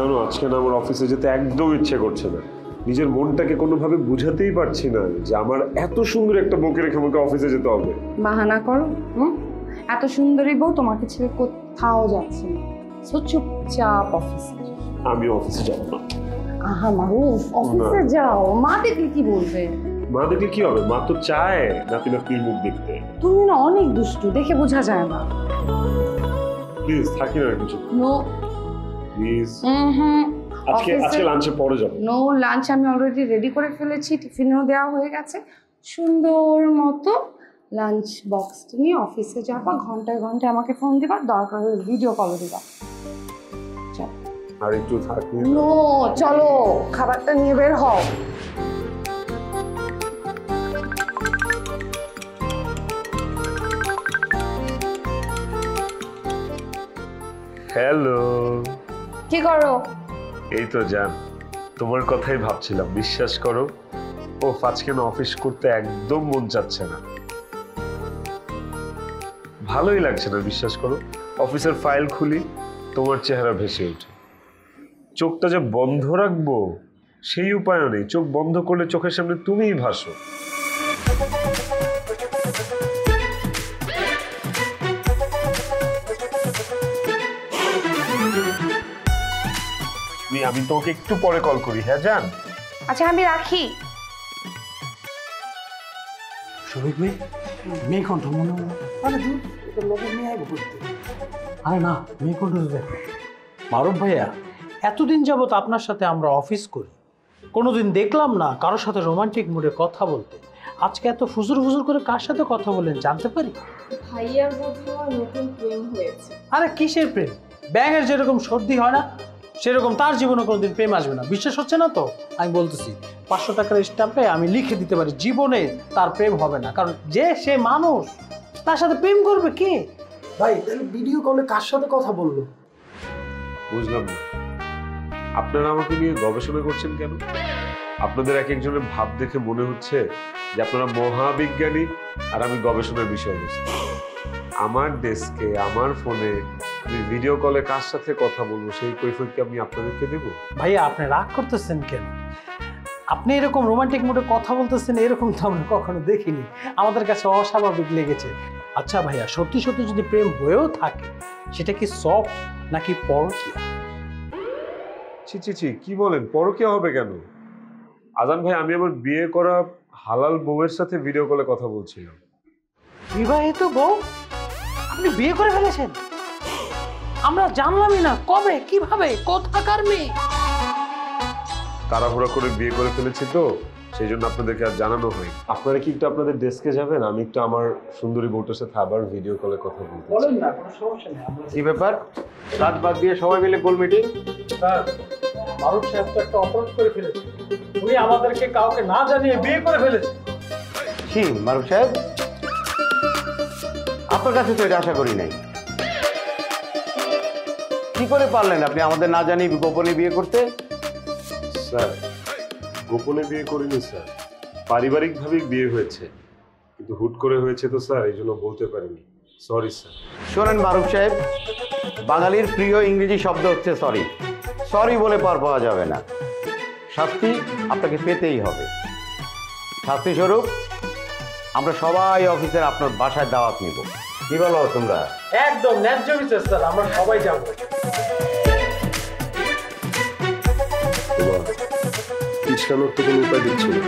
জানো আজকে না আমার অফিসে যেতে একদম ইচ্ছে করছে না। নিজের মনটাকে কোনোভাবে বুঝাতেই পারছি না যে আমার এত সুন্দর একটা বউকে রেখে আমাকে অফিসে যেতে হবে। বাহানা করো। এত সুন্দরী বউ তোমাকে ছেড়ে কোথাও যাচ্ছে না, সো চুপচাপ অফিসে। আমি অফিসে যাবো না। আহা মানুষ, অফিসে যাও, মা দেখলে কি বলবে? মা দেখলে কি হবে? মা তো চায় নাতি নাতনির মুখ দেখতে। তুমি না অনেক দুষ্টু, দেখে বোঝা যায় না। প্লিজ থাকি না কিছু। No please. আজকে অফিসে লাঞ্চে পরে যাবো। নো লাঞ্চ আমি অলরেডি রেডি করে ফেলেছি, টিফিনও দেওয়া হয়ে গেছে। সুন্দর মতো লাঞ্চ বক্সটা নিয়ে অফিসে যাবা, ঘন্টায় ঘন্টায় আমাকে ফোন দিবা, দরকার হলে ভিডিও কল দিবা। আর একটু থাকি। নো চলো, খাবারটা নিয়ে বের হও। হ্যালো। কি করো? এই তো জান, তোমার কথাই ভাবছিলাম। বিশ্বাস করো, ও আজকে না অফিস করতে একদম মন চাচ্ছে না, ভালোই লাগছে না। বিশ্বাস করো, অফিসের ফাইল খুলি, তোমার চেহারা ভেসে ওঠে। চোখটা যে বন্ধ রাখবো সেই উপায়ও নেই। চোখ বন্ধ করলে চোখের সামনে তুমিই ভাসো। আমি তোমাকে একটু পরে কল করি। হ্যাঁ জান। আচ্ছা আমি রাখি। শরীফ মেয়ে কণ্ঠ মনে হলো। আরে দূর, তোর লোকের মেয়ে আইব করতে। আরে না, মেয়ে কণ্ঠ দেখো। মারুফ ভাইয়া, এতদিন যাবত আপনার সাথে আমরা অফিস করি, কোনোদিন দেখলাম না কারোর সাথে রোমান্টিক মুডে কথা বলতে। আজকে এত ফুজুর ফুজুর করে কার সাথে কথা বলেন জানতে পারি? ভাইয়ার বোধহয় নতুন প্রেম হয়েছে। আরে কিসের প্রেম? ব্যাঙের যেরকম সর্দি হয় না, সেরকম তার জীবনে কোনোদিন প্রেম আসবে না। বিশ্বাস হচ্ছে না তো? আমি বলতেছি 500 টাকার স্ট্যাম্পে আমি লিখে দিতে পারি জীবনে তার প্রেম হবে না। কারণ যে সে মানুষ, তার সাথে প্রেম করবে কে? ভাই তাহলে ভিডিও কলে কার সাথে কথা বললো? বুঝলাম না, আপনারা আমাকে নিয়ে গবেষণা করছেন কেন? আপনাদের এক একজনের ভাব দেখে মনে হচ্ছে যে আপনারা মহাবিজ্ঞানী আর আমি গবেষণার বিষয়বস্তু। আমার ডেস্কে আমার ফোনে আমি ভিডিও কলে কার সাথে কথা বলবো সেই কৈফিয়ত কি আমি আপনাদেরকে দেবো? ভাইয়া আপনি রাগ করতেছেন কেন? আপনি এরকম রোমান্টিক মুডে কথা বলতেছেন, এরকম তো আমরা কখনো দেখিনি। আমাদের কাছে অস্বাভাবিক লেগেছে। আচ্ছা ভাইয়া, সত্যি সত্যি যদি প্রেম হয়েও থাকে, সেটা কি সফট নাকি পরকীয়া? ছি ছি ছি, কি বলেন? পরকীয়া হবে কেন? আজান ভাই, আমি আমার বিয়ে করা হালাল বউয়ের সাথে ভিডিও কলে কথা বলছিলাম। বিবাহিত বউ? আপনি বিয়ে করে ফেলেছেন? আমরা জানলামই না। কবে, কিভাবে, কোথাকার মেয়ে? তাড়াহুড়া করে বিয়ে করে ফেলেছি তো, সেই জন্য আপনাদেরকে আর জানানো হয়। আপনারা কি একটু আপনাদের ডেস্কে যাবেন? আমি একটু আমার সুন্দরী বউটার সাথে আবার ভিডিও কলে কথা বলতে চাই। বলেন না, কোনো সমস্যা নেই। কি ব্যাপার? রাত বাদ দিয়ে সবাই মিলে গোল মিটিং? স্যার, মারুফ সাহেব তো একটা অপরাধ করে ফেলেছে। উনি আমাদেরকে কাউকে না জানিয়ে বিয়ে করে ফেলেছে। কি মারুফ সাহেব, আপনার কাছে তো এটা আশা করি নাই। কি করে পারলেন আপনি আমাদের না জানিয়ে গোপনে বিয়ে করতে? স্যার, গোপনে বিয়ে করিনি স্যার, পারিবারিকভাবে বিয়ে হয়েছে, কিন্তু হুট করে হয়েছে তো স্যার, এই জন্য বলতে পারিনি। Sorry sir. শোনেন মারুফ সাহেব, বাঙালির প্রিয় ইংরেজি শব্দ হচ্ছে সরি। সরি বলে পার পাওয়া যাবে না, শাস্তি আপনাকে পেতেই হবে। শাস্তি স্বরূপ আমরা সবাই অফিসের আপনার বাসায় দাওয়াত নিব। কি বলো তোমরা? একদম ন্যায্য বিচার স্যার, আমরা সবাই যাবো। ইসলামের তো কোনো উপায় দিচ্ছি না।